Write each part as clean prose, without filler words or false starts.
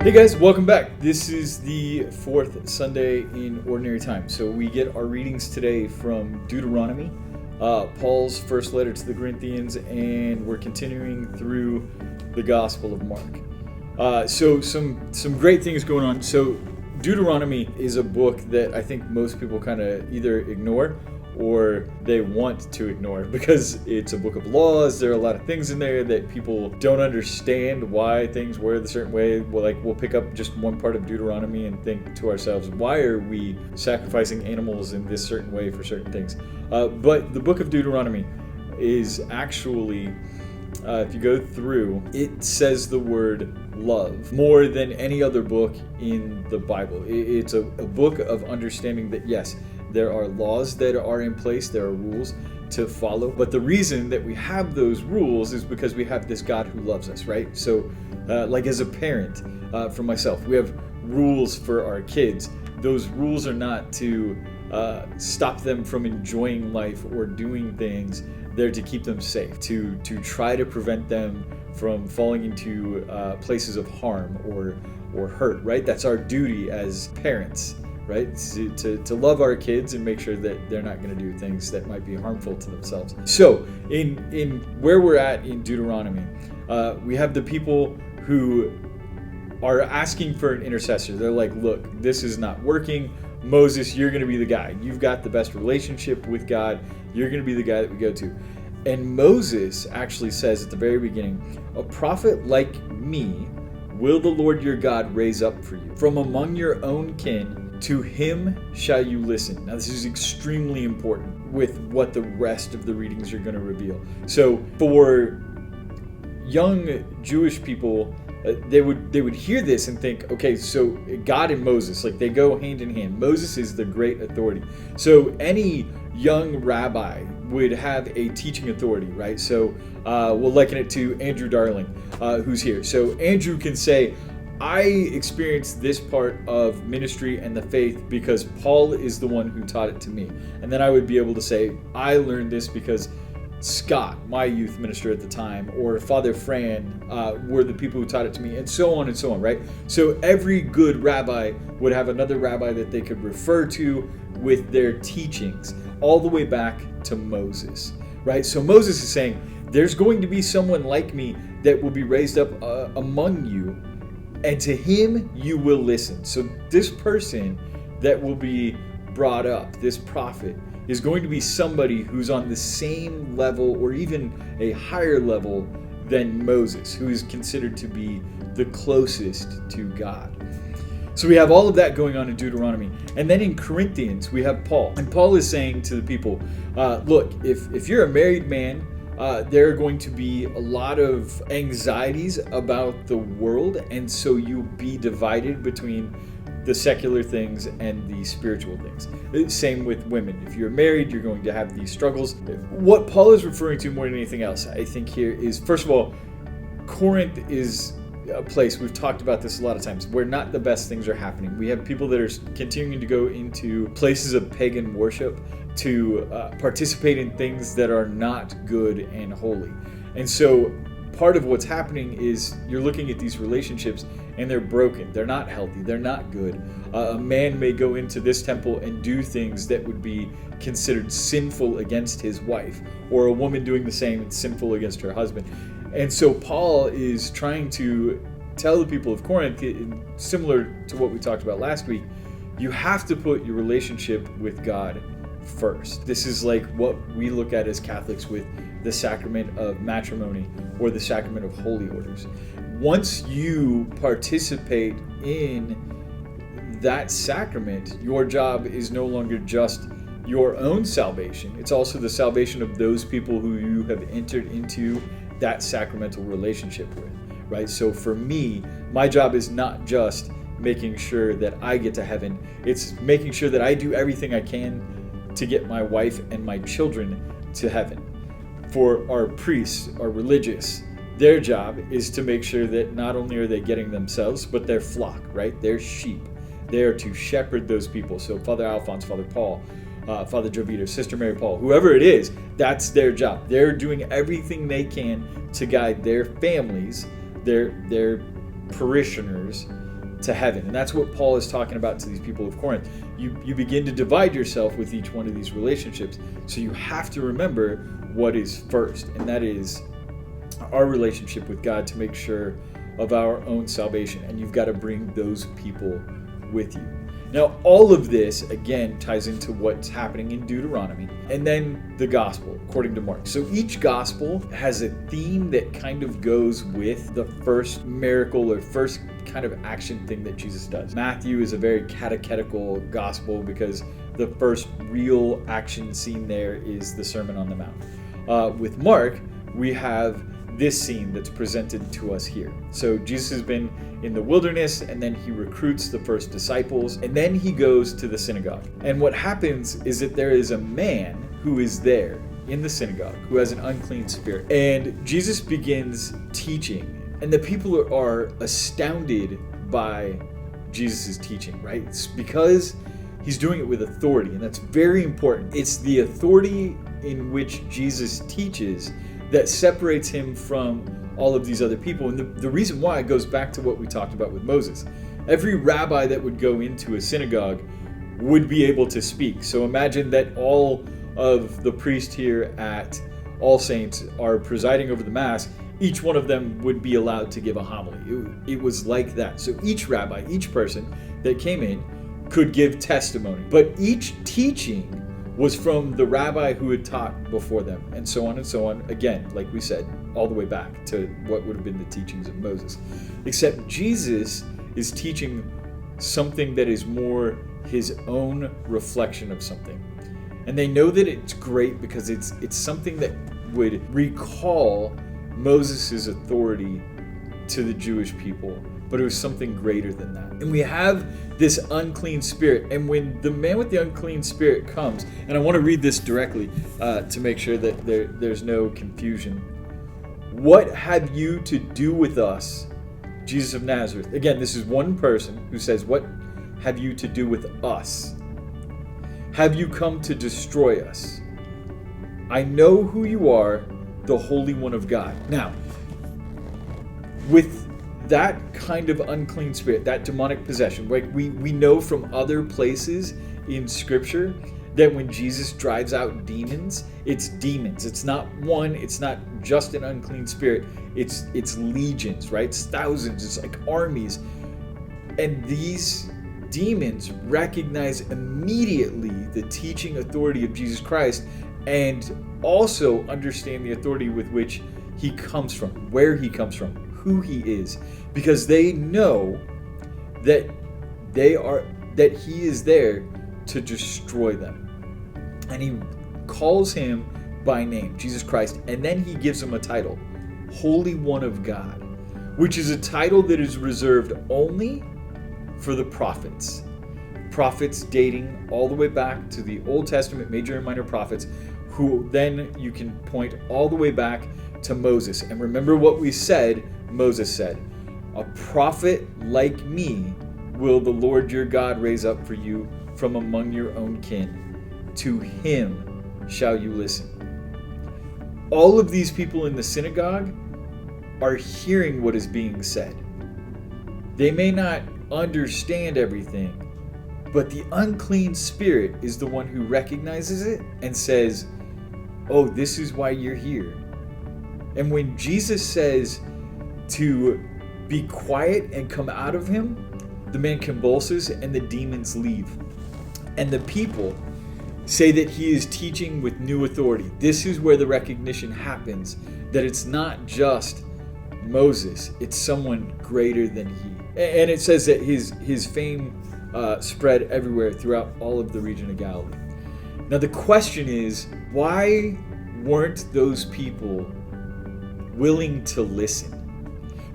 Hey guys, welcome back. This is the fourth Sunday in Ordinary Time. So we get our readings today from Deuteronomy, Paul's first letter to the Corinthians, and we're continuing through the Gospel of Mark. So some great things going on. So Deuteronomy is a book that I think most people kind of either ignore or they want to ignore because it's a book of laws. There are a lot of things in there that people don't understand why things were the certain way. We'll pick up just one part of Deuteronomy and think to ourselves, why are we sacrificing animals in this certain way for certain things? But the book of Deuteronomy is actually, if you go through, it says the word love more than any other book in the Bible. It's a book of understanding that, yes, there are laws that are in place, there are rules to follow, but the reason that we have those rules is because we have this God who loves us, right? So, like as a parent, for myself, we have rules for our kids. Those rules are not to stop them from enjoying life or doing things. They're to keep them safe, to try to prevent them from falling into places of harm or hurt, right? That's our duty as parents, right? To love our kids and make sure that they're not going to do things that might be harmful to themselves. So in where we're at in Deuteronomy, we have the people who are asking for an intercessor. They're like, look, this is not working. Moses, you're going to be the guy. You've got the best relationship with God. You're going to be the guy that we go to. And Moses actually says at the very beginning, a prophet like me will the Lord your God raise up for you. From among your own kin, to him shall you listen. Now this is extremely important with what the rest of the readings are going to reveal. So for young Jewish people, they would hear this and think, okay, so God and Moses, like they go hand in hand. Moses is the great authority. So any young rabbi would have a teaching authority, right? So we'll liken it to Andrew Darling, who's here. So Andrew can say, I experienced this part of ministry and the faith because Paul is the one who taught it to me. And then I would be able to say, I learned this because Scott, my youth minister at the time, or Father Fran were the people who taught it to me, and so on, right? So every good rabbi would have another rabbi that they could refer to with their teachings, all the way back to Moses, right? So Moses is saying, there's going to be someone like me that will be raised up among you, and to him you will listen. So this person that will be brought up, this prophet, is going to be somebody who's on the same level or even a higher level than Moses, who is considered to be the closest to God. So we have all of that going on in Deuteronomy. And then in Corinthians, we have Paul. And Paul is saying to the people, look, if you're a married man, there are going to be a lot of anxieties about the world, and so you'll be divided between the secular things and the spiritual things. Same with women. If you're married, you're going to have these struggles. What Paul is referring to more than anything else, I think here is, first of all, Corinth is a place, we've talked about this a lot of times, where not the best things are happening. We have people that are continuing to go into places of pagan worship to participate in things that are not good and holy. And so part of what's happening is you're looking at these relationships and they're broken. They're not healthy. They're not good. A man may go into this temple and do things that would be considered sinful against his wife, or a woman doing the same and sinful against her husband. And so Paul is trying to tell the people of Corinth, similar to what we talked about last week, you have to put your relationship with God first. This is like what we look at as Catholics with the sacrament of matrimony or the sacrament of holy orders. Once you participate in that sacrament, your job is no longer just your own salvation. It's also the salvation of those people who you have entered into that sacramental relationship with, right? So for me, my job is not just making sure that I get to heaven. It's making sure that I do everything I can to get my wife and my children to heaven. For our priests, our religious, their job is to make sure that not only are they getting themselves, but their flock, right? Their sheep. They are to shepherd those people. So Father Alphonse, Father Paul, Father Jovita, Sister Mary Paul, whoever it is, that's their job. They're doing everything they can to guide their families, their parishioners to heaven. And that's what Paul is talking about to these people of Corinth. You begin to divide yourself with each one of these relationships. So you have to remember what is first, and that is our relationship with God to make sure of our own salvation. And you've got to bring those people with you. Now, all of this, again, ties into what's happening in Deuteronomy and then the gospel, according to Mark. So each gospel has a theme that kind of goes with the first miracle or first kind of action thing that Jesus does. Matthew is a very catechetical gospel because the first real action scene there is the Sermon on the Mount. With Mark, we have this scene that's presented to us here. So Jesus has been in the wilderness, and then he recruits the first disciples, and then he goes to the synagogue. And what happens is that there is a man who is there in the synagogue who has an unclean spirit. And Jesus begins teaching, and the people are astounded by Jesus' teaching, right? It's because he's doing it with authority, and that's very important. It's the authority in which Jesus teaches that separates him from all of these other people. And the reason why goes back to what we talked about with Moses. Every rabbi that would go into a synagogue would be able to speak. So imagine that all of the priests here at All Saints are presiding over the Mass. Each one of them would be allowed to give a homily. It was like that. So each rabbi, each person that came in could give testimony. But each teaching was from the rabbi who had taught before them, and so on and so on. Again, like we said, all the way back to what would have been the teachings of Moses. Except Jesus is teaching something that is more his own reflection of something. And they know that it's great because it's something that would recall Moses' authority to the Jewish people, but it was something greater than that. And we have this unclean spirit, and when the man with the unclean spirit comes, and I want to read this directly to make sure that there's no confusion. What have you to do with us, Jesus of Nazareth? Again, this is one person who says, what have you to do with us? Have you come to destroy us? I know who you are, the Holy One of God. Now, with that kind of unclean spirit, that demonic possession, like we know from other places in Scripture that when Jesus drives out demons, it's demons. It's not one, it's not just an unclean spirit, it's legions, right? It's thousands, it's like armies. And these demons recognize immediately the teaching authority of Jesus Christ and also understand the authority with which he comes from, where he comes from, who he is, because they know that he is there to destroy them. And he calls him by name, Jesus Christ, and then he gives him a title, Holy One of God, which is a title that is reserved only for the prophets. Prophets dating all the way back to the Old Testament, major and minor prophets, who then you can point all the way back to Moses. And remember what we said, Moses said, a prophet like me will the Lord your God raise up for you from among your own kin. To him shall you listen. All of these people in the synagogue are hearing what is being said. They may not understand everything, but the unclean spirit is the one who recognizes it and says, oh, this is why you're here. And when Jesus says to be quiet and come out of him, the man convulses and the demons leave. And the people say that he is teaching with new authority. This is where the recognition happens that it's not just Moses, it's someone greater than he. And it says that his fame spread everywhere throughout all of the region of Galilee. Now the question is, why weren't those people willing to listen?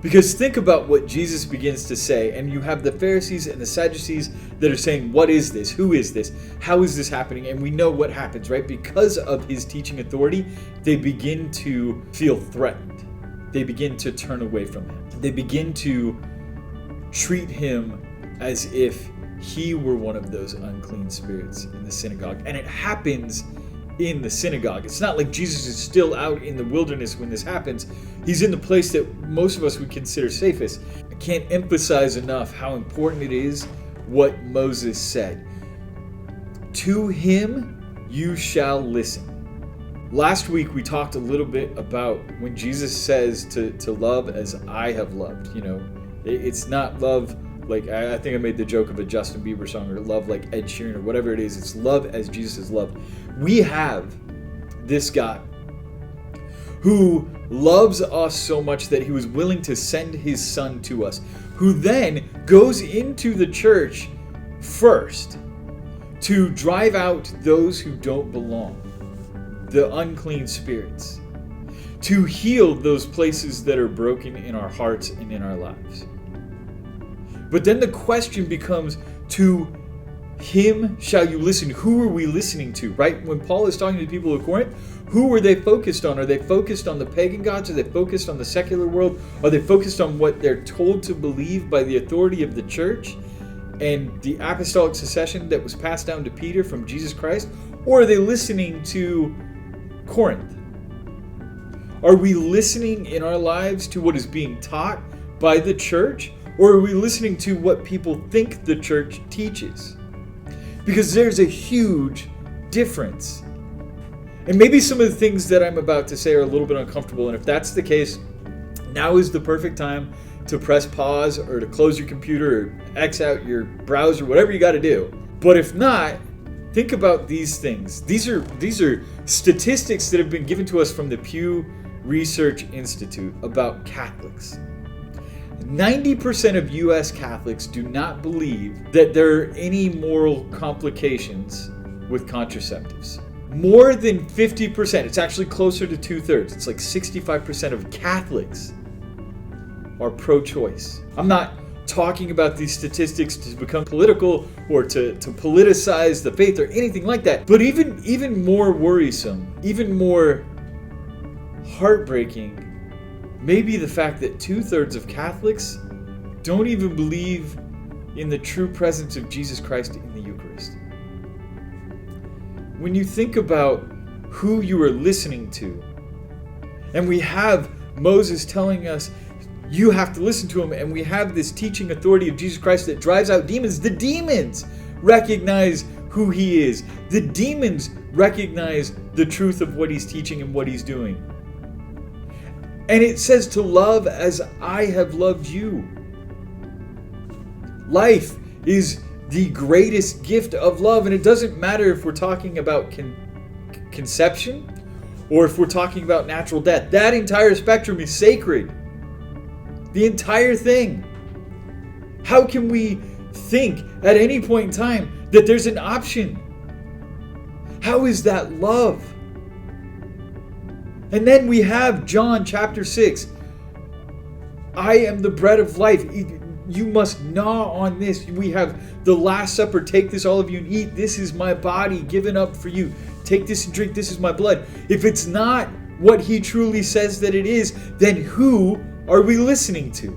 Because think about what Jesus begins to say, and you have the Pharisees and the Sadducees that are saying, what is this? Who is this? How is this happening? And we know what happens, right? Because of his teaching authority, they begin to feel threatened. They begin to turn away from him. They begin to treat him as if he were one of those unclean spirits in the synagogue. And it happens in the synagogue. It's not like Jesus is still out in the wilderness when this happens. He's in the place that most of us would consider safest. I can't emphasize enough how important it is what Moses said. To him you shall listen. Last week we talked a little bit about when Jesus says to love as I have loved. You know, it's not love like, I think I made the joke of a Justin Bieber song, or love like Ed Sheeran, or whatever it is. It's love as Jesus is loved. We have this God who loves us so much that he was willing to send his son to us, who then goes into the church first to drive out those who don't belong, the unclean spirits, to heal those places that are broken in our hearts and in our lives. But then the question becomes, to him shall you listen. Who are we listening to, right? When Paul is talking to the people of Corinth, who were they focused on? Are they focused on the pagan gods? Are they focused on the secular world? Are they focused on what they're told to believe by the authority of the church and the apostolic succession that was passed down to Peter from Jesus Christ? Or are they listening to Corinth? Are we listening in our lives to what is being taught by the church? Or are we listening to what people think the church teaches? Because there's a huge difference. And maybe some of the things that I'm about to say are a little bit uncomfortable. And if that's the case, now is the perfect time to press pause or to close your computer or X out your browser, whatever you got to do. But if not, think about these things. These are statistics that have been given to us from the Pew Research Institute about Catholics. 90% of U.S. Catholics do not believe that there are any moral complications with contraceptives. More than 50%, it's actually closer to 2/3, it's like 65% of Catholics are pro-choice. I'm not talking about these statistics to become political or to politicize the faith or anything like that. But even more worrisome, even more heartbreaking, maybe the fact that 2/3 of Catholics don't even believe in the true presence of Jesus Christ in the Eucharist. When you think about who you are listening to, and we have Moses telling us you have to listen to him, and we have this teaching authority of Jesus Christ that drives out demons. The demons recognize who he is. The demons recognize the truth of what he's teaching and what he's doing. And it says to love as I have loved you. Life is the greatest gift of love, and it doesn't matter if we're talking about conception or if we're talking about natural death. That entire spectrum is sacred. The entire thing. How can we think at any point in time that there's an option? How is that love? And then we have John chapter 6. I am the bread of life. You must gnaw on this. We have the Last Supper. Take this, all of you, and eat. This is my body given up for you. Take this and drink. This is my blood. If it's not what he truly says that it is, then who are we listening to?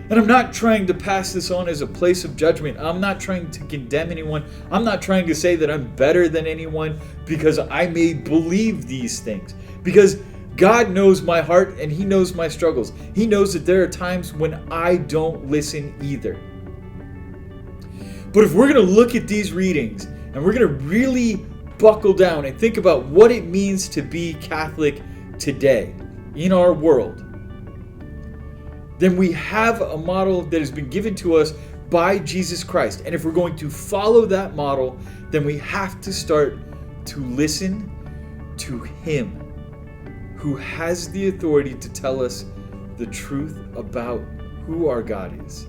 And I'm not trying to pass this on as a place of judgment. I'm not trying to condemn anyone. I'm not trying to say that I'm better than anyone because I may believe these things. Because God knows my heart and he knows my struggles. He knows that there are times when I don't listen either. But if we're going to look at these readings and we're going to really buckle down and think about what it means to be Catholic today in our world, then we have a model that has been given to us by Jesus Christ. And if we're going to follow that model, then we have to start to listen to him, who has the authority to tell us the truth about who our God is,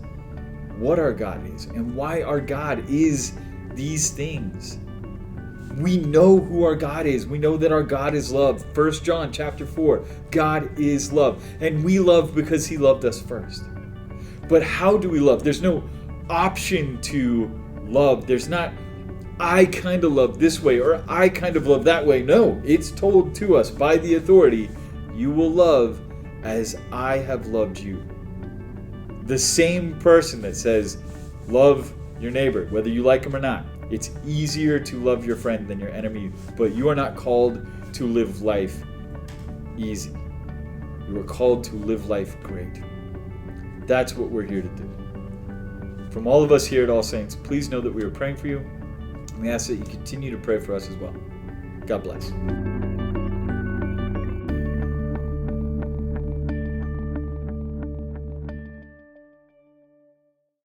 what our God is, and why our God is these things. We know who our God is. We know that our God is love. 1 John chapter 4, God is love. And we love because he loved us first. But how do we love? There's no option to love. There's not, I kind of love this way or I kind of love that way. No, it's told to us by the authority, you will love as I have loved you. The same person that says, love your neighbor, whether you like him or not. It's easier to love your friend than your enemy, but you are not called to live life easy. You are called to live life great. That's what we're here to do. From all of us here at All Saints, please know that we are praying for you. We ask that you continue to pray for us as well. God bless.